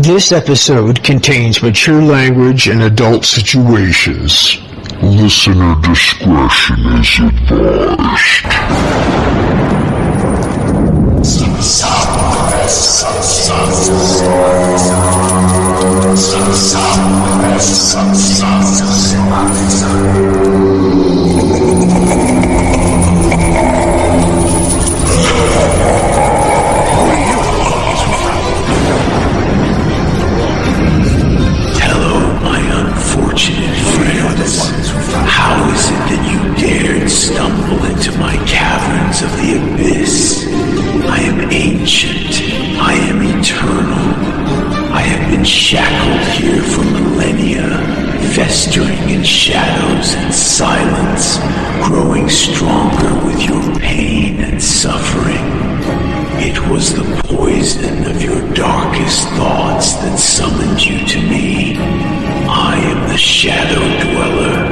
This episode contains mature language and adult situations. Listener discretion is advised. How is it that you dared stumble into my caverns of the abyss? I am ancient. I am eternal. I have been shackled here for millennia, festering in shadows and silence, growing stronger with your pain and suffering. It was the poison of your darkest thoughts that summoned you to me. I am the Shadow Dweller,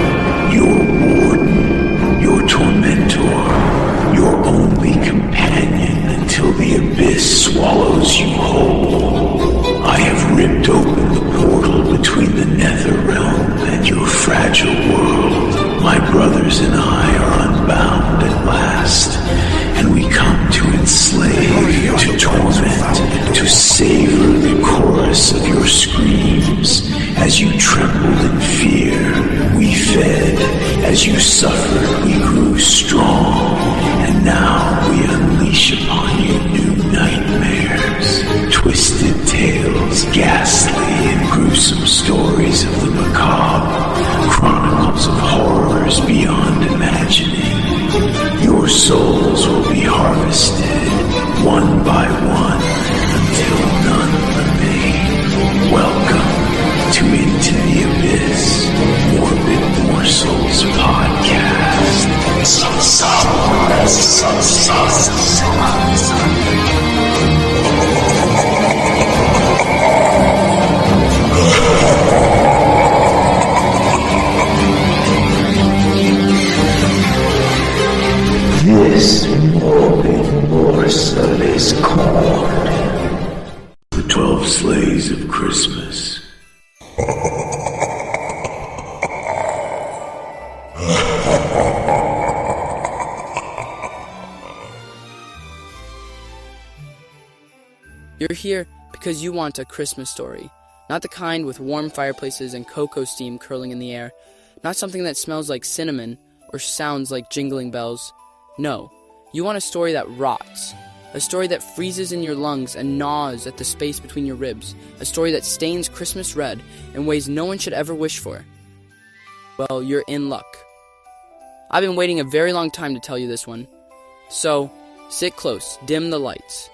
your warden, your tormentor, your only companion until the abyss swallows you whole. I have ripped open the portal between the nether realm and your fragile world. My brothers and I are unbound at last, and we come to enslave, to torment, to savor the chorus of your screams. As you trembled in fear, we fed. As you suffered, we grew strong. And now we unleash upon you new nightmares, twisted tales, ghastly and gruesome stories of the macabre, chronicles of horrors beyond imagining. Your souls will be harvested, one by one, until none remain. Welcome to Into the Abyss, Morbid Morsals podcast. This morbid morsel is called The 12 Sleighs of Christmas. You're here because you want a Christmas story. Not the kind with warm fireplaces and cocoa steam curling in the air. Not something that smells like cinnamon or sounds like jingling bells. No, you want a story that rots. A story that freezes in your lungs and gnaws at the space between your ribs. A story that stains Christmas red in ways no one should ever wish for. Well, you're in luck. I've been waiting a very long time to tell you this one. So, sit close, dim the lights,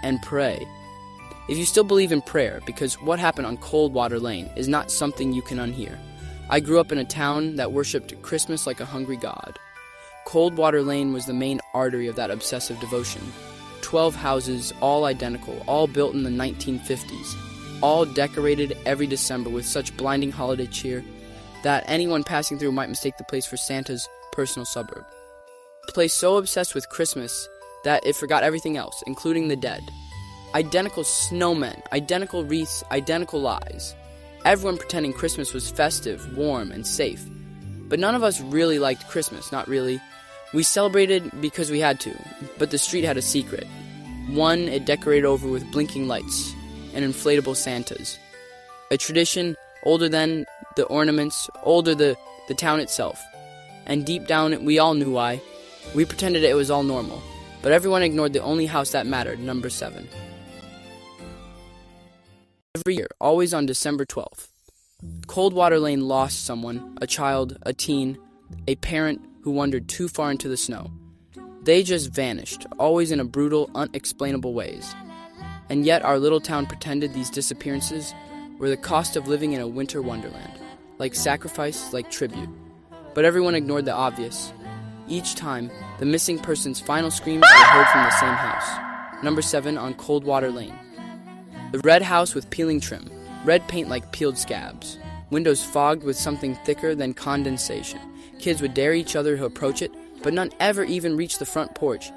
and pray. If you still believe in prayer, because what happened on Coldwater Lane is not something you can unhear. I grew up in a town that worshipped Christmas like a hungry god. Coldwater Lane was the main artery of that obsessive devotion. 12 houses, all identical, all built in the 1950s, all decorated every December with such blinding holiday cheer that anyone passing through might mistake the place for Santa's personal suburb. A place so obsessed with Christmas that it forgot everything else, including the dead. Identical snowmen, identical wreaths, identical lies. Everyone pretending Christmas was festive, warm, and safe. But none of us really liked Christmas, not really. We celebrated because we had to, but the street had a secret. One it decorated over with blinking lights and inflatable Santas. A tradition older than the ornaments, older the town itself. And deep down, we all knew why. We pretended it was all normal. But everyone ignored the only house that mattered, number 7. Every year, always on December 12th, Coldwater Lane lost someone, a child, a teen, a parent who wandered too far into the snow. They just vanished, always in a brutal, unexplainable ways. And yet our little town pretended these disappearances were the cost of living in a winter wonderland, like sacrifice, like tribute. But everyone ignored the obvious. Each time, the missing person's final screams were heard from the same house, number 7 on Coldwater Lane. The red house with peeling trim, red paint like peeled scabs, windows fogged with something thicker than condensation. Kids would dare each other to approach it, but none ever even reached the front porch.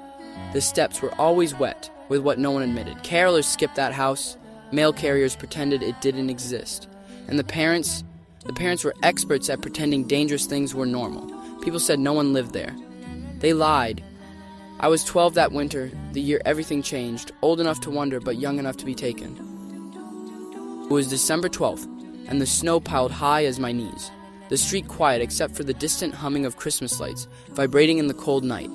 The steps were always wet, with what no one admitted. Carolers skipped that house. Mail carriers pretended it didn't exist. And the parents were experts at pretending dangerous things were normal. People said no one lived there. They lied. I was 12 that winter, the year everything changed, old enough to wonder but young enough to be taken. It was December 12th, and the snow piled high as my knees. The street quiet except for the distant humming of Christmas lights vibrating in the cold night.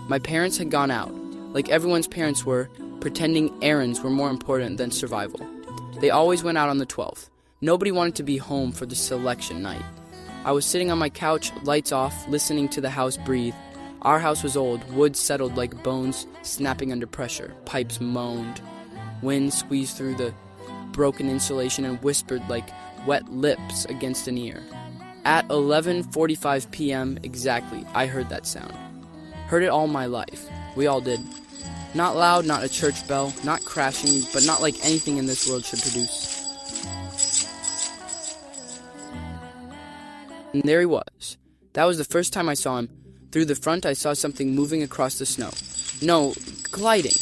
My parents had gone out, like everyone's parents were, pretending errands were more important than survival. They always went out on the 12th. Nobody wanted to be home for the selection night. I was sitting on my couch, lights off, listening to the house breathe. Our house was old, wood settled like bones snapping under pressure. Pipes moaned. Wind squeezed through the broken insulation and whispered like wet lips against an ear. At 11:45 p.m. exactly, I heard that sound. Heard it all my life. We all did. Not loud, not a church bell, not crashing, but not like anything in this world should produce. And there he was. That was the first time I saw him. Through the front, I saw something moving across the snow. No, gliding.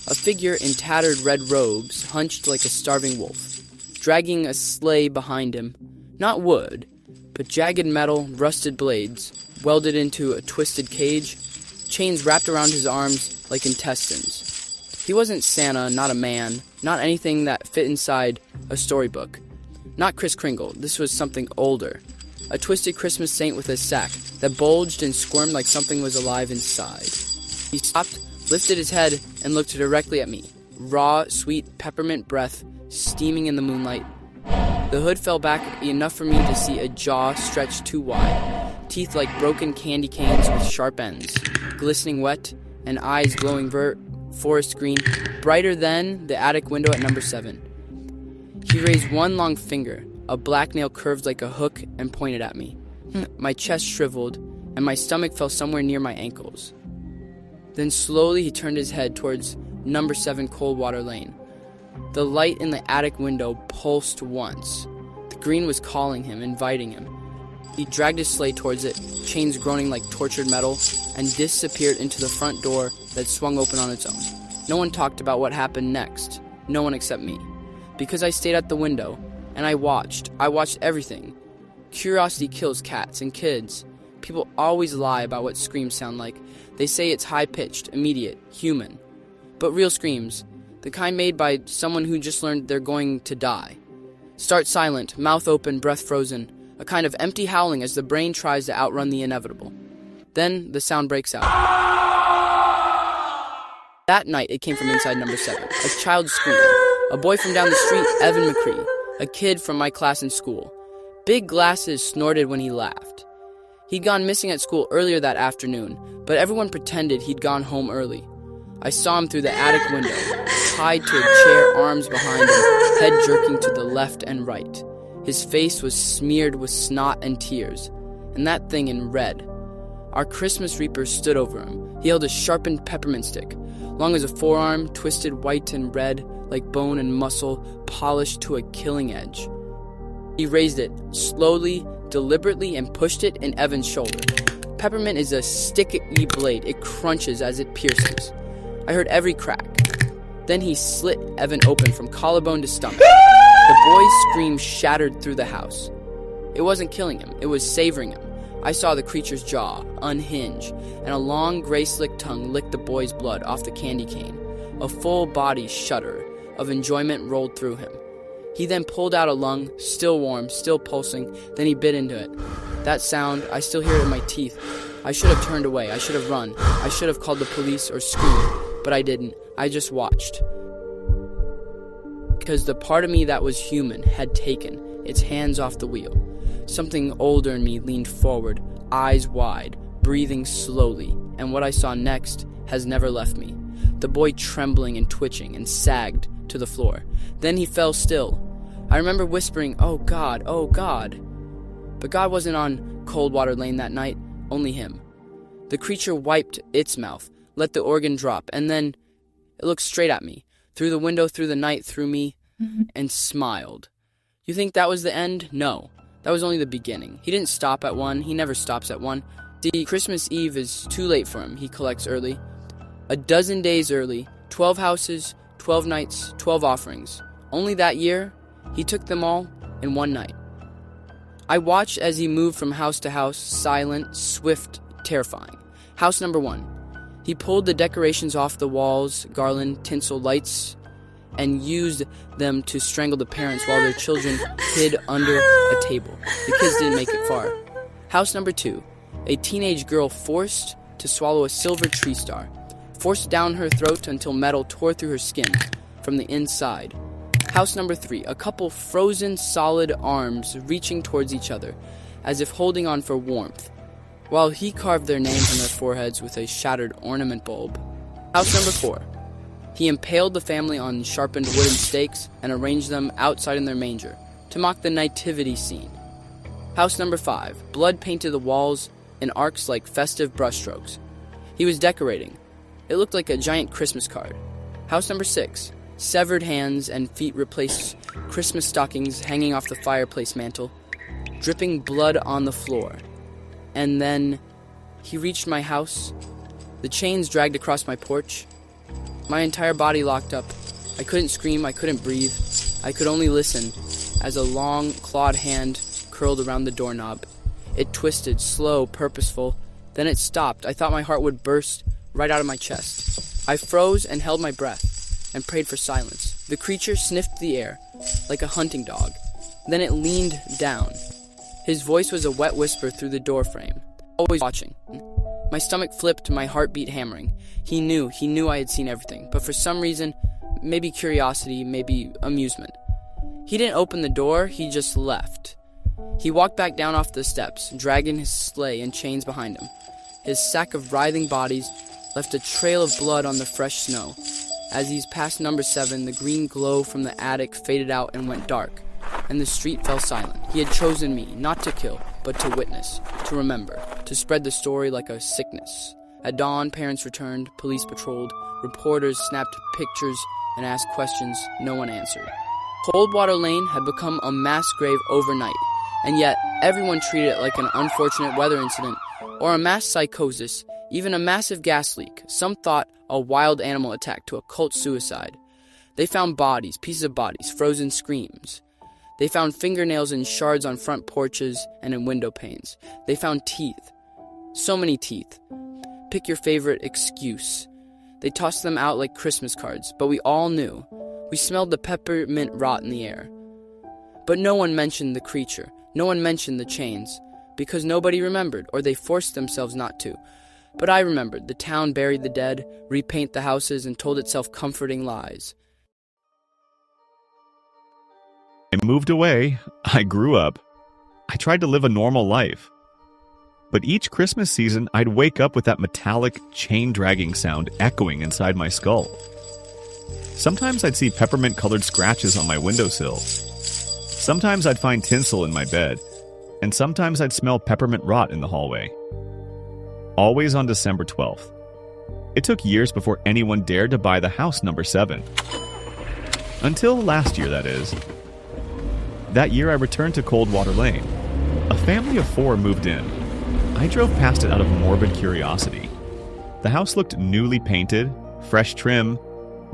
A figure in tattered red robes, hunched like a starving wolf, dragging a sleigh behind him. Not wood, but jagged metal, rusted blades, welded into a twisted cage, chains wrapped around his arms like intestines. He wasn't Santa, not a man, not anything that fit inside a storybook. Not Kris Kringle, this was something older. A twisted Christmas saint with a sack that bulged and squirmed like something was alive inside. He stopped, lifted his head, and looked directly at me. Raw, sweet peppermint breath steaming in the moonlight. The hood fell back enough for me to see a jaw stretched too wide, teeth like broken candy canes with sharp ends, glistening wet, and eyes glowing forest green, brighter than the attic window at number 7. He raised one long finger, a black nail curved like a hook, and pointed at me. My chest shriveled, and my stomach fell somewhere near my ankles. Then slowly he turned his head towards number 7 Coldwater Lane. The light in the attic window pulsed once. The green was calling him, inviting him. He dragged his sleigh towards it, chains groaning like tortured metal, and disappeared into the front door that swung open on its own. No one talked about what happened next. No one except me. Because I stayed at the window, and I watched everything. Curiosity kills cats and kids. People always lie about what screams sound like. They say it's high-pitched, immediate, human. But real screams, the kind made by someone who just learned they're going to die, start silent, mouth open, breath frozen, a kind of empty howling as the brain tries to outrun the inevitable. Then the sound breaks out. That night it came from inside number 7, a child's scream. A boy from down the street, Evan McCree, a kid from my class in school. Big glasses snorted when he laughed. He'd gone missing at school earlier that afternoon, but everyone pretended he'd gone home early. I saw him through the attic window, tied to a chair, arms behind him, head jerking to the left and right. His face was smeared with snot and tears, and that thing in red. Our Christmas reaper stood over him. He held a sharpened peppermint stick, long as a forearm, twisted white and red, like bone and muscle, polished to a killing edge. He raised it, slowly, deliberately, and pushed it in Evan's shoulder. Peppermint is a sticky blade. It crunches as it pierces. I heard every crack. Then he slit Evan open from collarbone to stomach. The boy's scream shattered through the house. It wasn't killing him. It was savoring him. I saw the creature's jaw unhinge, and a long gray-slick tongue licked the boy's blood off the candy cane. A full body shudder of enjoyment rolled through him. He then pulled out a lung, still warm, still pulsing, then he bit into it. That sound, I still hear it in my teeth. I should have turned away, I should have run, I should have called the police or screamed, but I didn't. I just watched. Because the part of me that was human had taken its hands off the wheel. Something older in me leaned forward, eyes wide, breathing slowly, and what I saw next has never left me. The boy trembling and twitching and sagged to the floor. Then he fell still. I remember whispering, "Oh God, oh God." But God wasn't on Coldwater Lane that night, only him. The creature wiped its mouth, let the organ drop, and then it looked straight at me, through the window, through the night, through me, and smiled. You think that was the end? No. That was only the beginning. He didn't stop at 1. He never stops at 1. See, Christmas Eve is too late for him. He collects early. 12 days early, 12 houses, 12 nights, 12 offerings. Only that year, he took them all in one night. I watched as he moved from house to house, silent, swift, terrifying. House number 1. He pulled the decorations off the walls, garland, tinsel, lights, and used them to strangle the parents while their children hid under a table. The kids didn't make it far. House number 2. A teenage girl forced to swallow a silver tree star, forced down her throat until metal tore through her skin from the inside. House number 3. A couple frozen solid arms reaching towards each other, as if holding on for warmth, while he carved their names on their foreheads with a shattered ornament bulb. House number 4. He impaled the family on sharpened wooden stakes and arranged them outside in their manger to mock the nativity scene. House number 5. Blood painted the walls in arcs like festive brushstrokes. He was decorating. It looked like a giant Christmas card. House number 6. Severed hands and feet replaced Christmas stockings hanging off the fireplace mantel, dripping blood on the floor. And then he reached my house. The chains dragged across my porch. My entire body locked up. I couldn't scream, I couldn't breathe. I could only listen as a long, clawed hand curled around the doorknob. It twisted, slow, purposeful. Then it stopped. I thought my heart would burst right out of my chest. I froze and held my breath and prayed for silence. The creature sniffed the air like a hunting dog. Then it leaned down. His voice was a wet whisper through the doorframe. Always watching. My stomach flipped, my heartbeat hammering. He knew I had seen everything, but for some reason, maybe curiosity, maybe amusement. He didn't open the door, he just left. He walked back down off the steps, dragging his sleigh and chains behind him. His sack of writhing bodies left a trail of blood on the fresh snow. As he's passed number 7, the green glow from the attic faded out and went dark, and the street fell silent. He had chosen me, not to kill, but to witness, to remember, to spread the story like a sickness. At dawn, parents returned, police patrolled, reporters snapped pictures and asked questions no one answered. Coldwater Lane had become a mass grave overnight, and yet everyone treated it like an unfortunate weather incident or a mass psychosis, even a massive gas leak. Some thought a wild animal attack to a cult suicide. They found bodies, pieces of bodies, frozen screams. They found fingernails and shards on front porches and in window panes. They found teeth. So many teeth. Pick your favorite excuse. They tossed them out like Christmas cards, but we all knew. We smelled the peppermint rot in the air. But no one mentioned the creature. No one mentioned the chains, because nobody remembered, or they forced themselves not to. But I remembered. The town buried the dead, repainted the houses, and told itself comforting lies. I moved away. I grew up. I tried to live a normal life. But each Christmas season, I'd wake up with that metallic, chain-dragging sound echoing inside my skull. Sometimes I'd see peppermint-colored scratches on my windowsill. Sometimes I'd find tinsel in my bed. And sometimes I'd smell peppermint rot in the hallway. Always on December 12th. It took years before anyone dared to buy the house number 7. Until last year, that is. That year I returned to Coldwater Lane. A family of 4 moved in. I drove past it out of morbid curiosity. The house looked newly painted, fresh trim,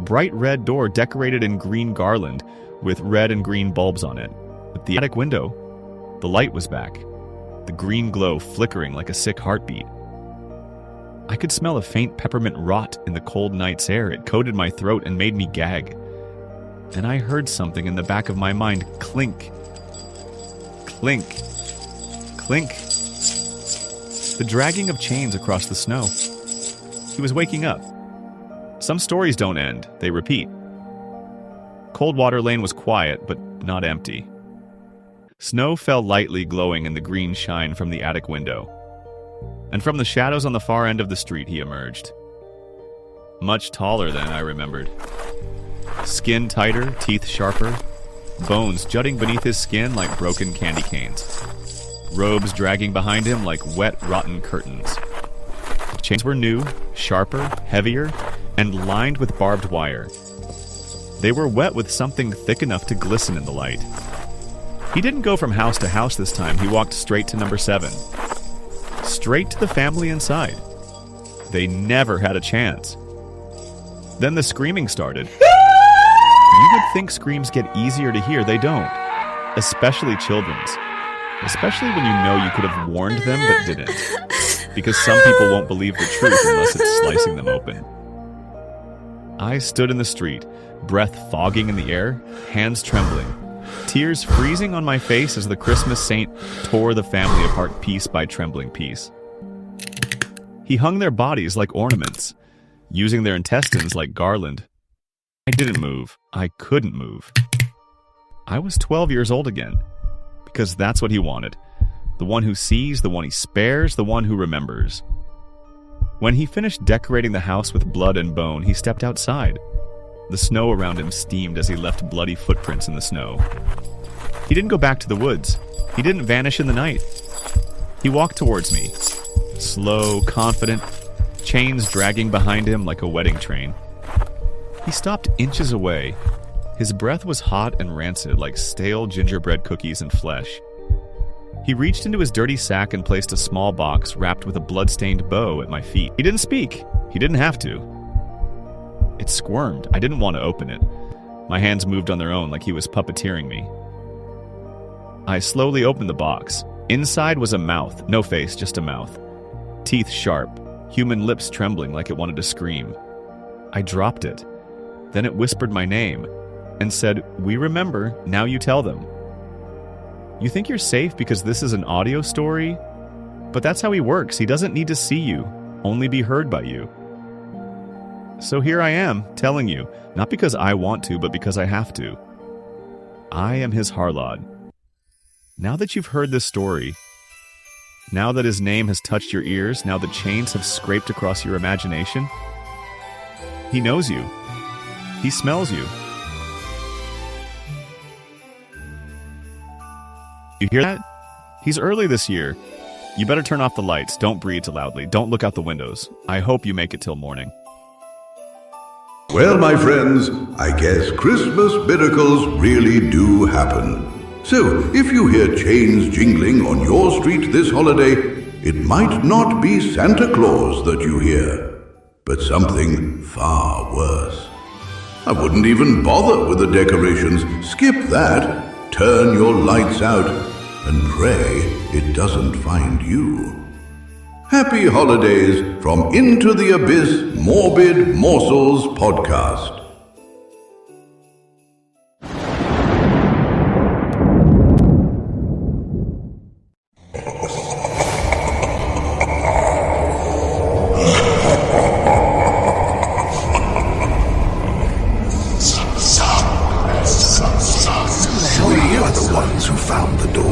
bright red door decorated in green garland with red and green bulbs on it. At the attic window, the light was back, the green glow flickering like a sick heartbeat. I could smell a faint peppermint rot in the cold night's air. It coated my throat and made me gag. And I heard something in the back of my mind clink. Clink. Clink. The dragging of chains across the snow. He was waking up. Some stories don't end, they repeat. Coldwater Lane was quiet, but not empty. Snow fell lightly, glowing in the green shine from the attic window. And from the shadows on the far end of the street he emerged. Much taller than I remembered. Skin tighter, teeth sharper, bones jutting beneath his skin like broken candy canes. Robes dragging behind him like wet, rotten curtains. Chains were new, sharper, heavier, and lined with barbed wire. They were wet with something thick enough to glisten in the light. He didn't go from house to house this time. He walked straight to number 7. Straight to the family inside. They never had a chance. Then the screaming started. You would think screams get easier to hear. They don't. Especially children's. Especially when you know you could have warned them but didn't. Because some people won't believe the truth unless it's slicing them open. I stood in the street, breath fogging in the air, hands trembling, tears freezing on my face as the Christmas saint tore the family apart piece by trembling piece. He hung their bodies like ornaments, using their intestines like garland. I didn't move. I couldn't move. I was 12 years old again, because that's what he wanted. The one who sees, the one he spares, the one who remembers. When he finished decorating the house with blood and bone, he stepped outside. The snow around him steamed as he left bloody footprints in the snow. He didn't go back to the woods. He didn't vanish in the night. He walked towards me, slow, confident, chains dragging behind him like a wedding train. He stopped inches away. His breath was hot and rancid like stale gingerbread cookies and flesh. He reached into his dirty sack and placed a small box wrapped with a blood-stained bow at my feet. He didn't speak. He didn't have to. It squirmed. I didn't want to open it. My hands moved on their own like he was puppeteering me. I slowly opened the box. Inside was a mouth. No face, just a mouth. Teeth sharp. Human lips trembling like it wanted to scream. I dropped it. Then it whispered my name and said, "We remember, now you tell them." You think you're safe because this is an audio story? But that's how he works. He doesn't need to see you, only be heard by you. So here I am, telling you, not because I want to, but because I have to. I am his Harlod. Now that you've heard this story, now that his name has touched your ears, now the chains have scraped across your imagination, he knows you. He smells you. You hear that? He's early this year. You better turn off the lights. Don't breathe too loudly. Don't look out the windows. I hope you make it till morning. Well, my friends, I guess Christmas miracles really do happen. So, if you hear chains jingling on your street this holiday, it might not be Santa Claus that you hear, but something far worse. I wouldn't even bother with the decorations. Skip that. Turn your lights out and pray it doesn't find you. Happy holidays from Into the Abyss Morbid Morsals podcast. We are the ones who found the door.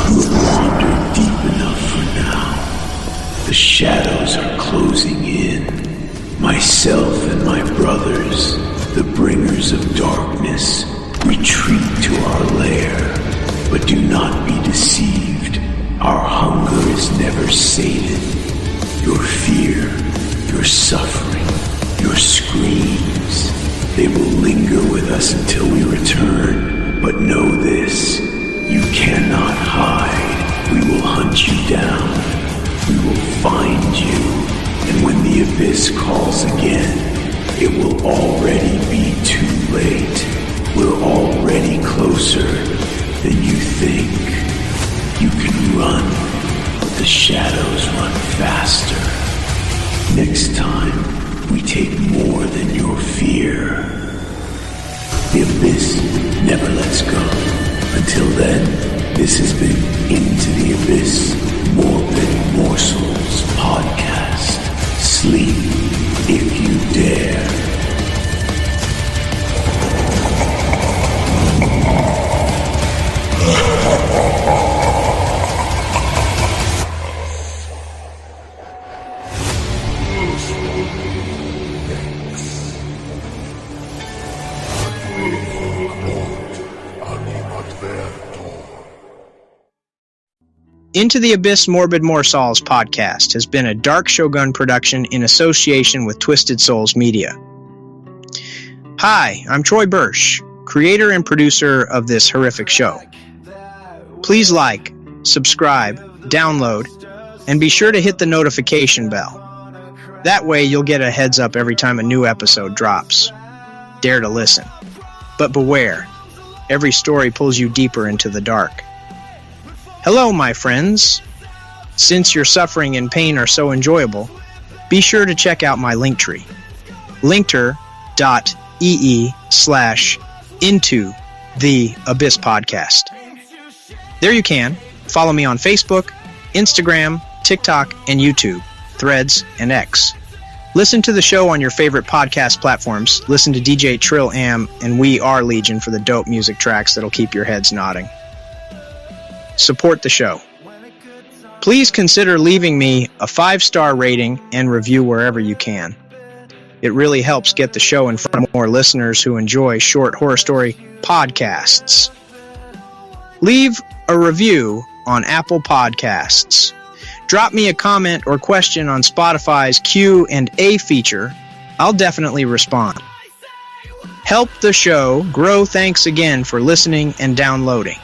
We've wandered deep enough for now. The shadows are closing in. Myself and my brothers, the bringers of darkness, retreat to our lair. But do not be deceived. Our hunger is never sated. Your fear, your suffering, your screams, they will linger with us until we return. But know this, you cannot hide. We will hunt you down. We will find you. And when the abyss calls again, it will already be too late. We're already closer than you think. You can run, but the shadows run faster. Next time, we take more than your fear. The abyss never lets go. Until then, this has been Into the Abyss Morbid Morsals podcast. Sleep if you dare. Into the Abyss Morbid Morsals podcast has been a Darkshogun production in association with Twisted Souls Media. Hi, I'm Troy Bursch, creator and producer of this horrific show. Please like, subscribe, download, and be sure to hit the notification bell. That way you'll get a heads up every time a new episode drops. Dare to listen. But beware, every story pulls you deeper into the dark. Hello, my friends. Since your suffering and pain are so enjoyable, be sure to check out my Linktree. linkter.ee/Into the Abyss Podcast. There you can follow me on Facebook, Instagram, TikTok, and YouTube, Threads, and X. Listen to the show on your favorite podcast platforms. Listen to DJ Trill Am and We Are Legion for the dope music tracks that'll keep your heads nodding. Support the show. Please consider leaving me a 5-star rating and review wherever you can. It really helps get the show in front of more listeners who enjoy short horror story podcasts. Leave a review on Apple Podcasts. Drop me a comment or question on Spotify's Q&A feature. I'll definitely respond. Help the show grow. Thanks again for listening and downloading.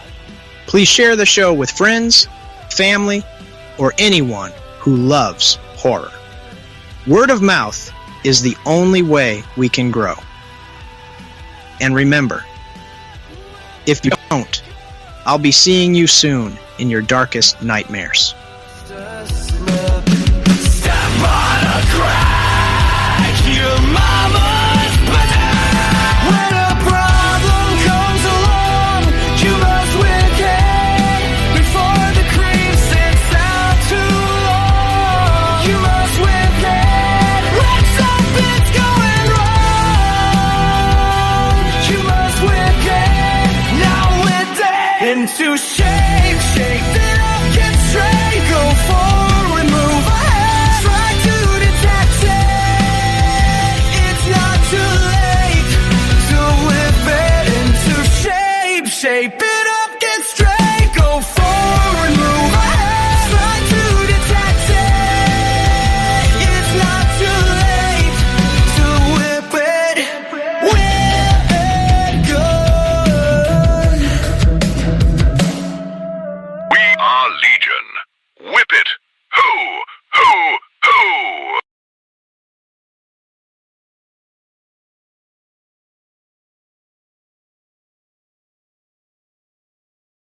Please share the show with friends, family, or anyone who loves horror. Word of mouth is the only way we can grow. And remember, if you don't, I'll be seeing you soon in your darkest nightmares. Into shame.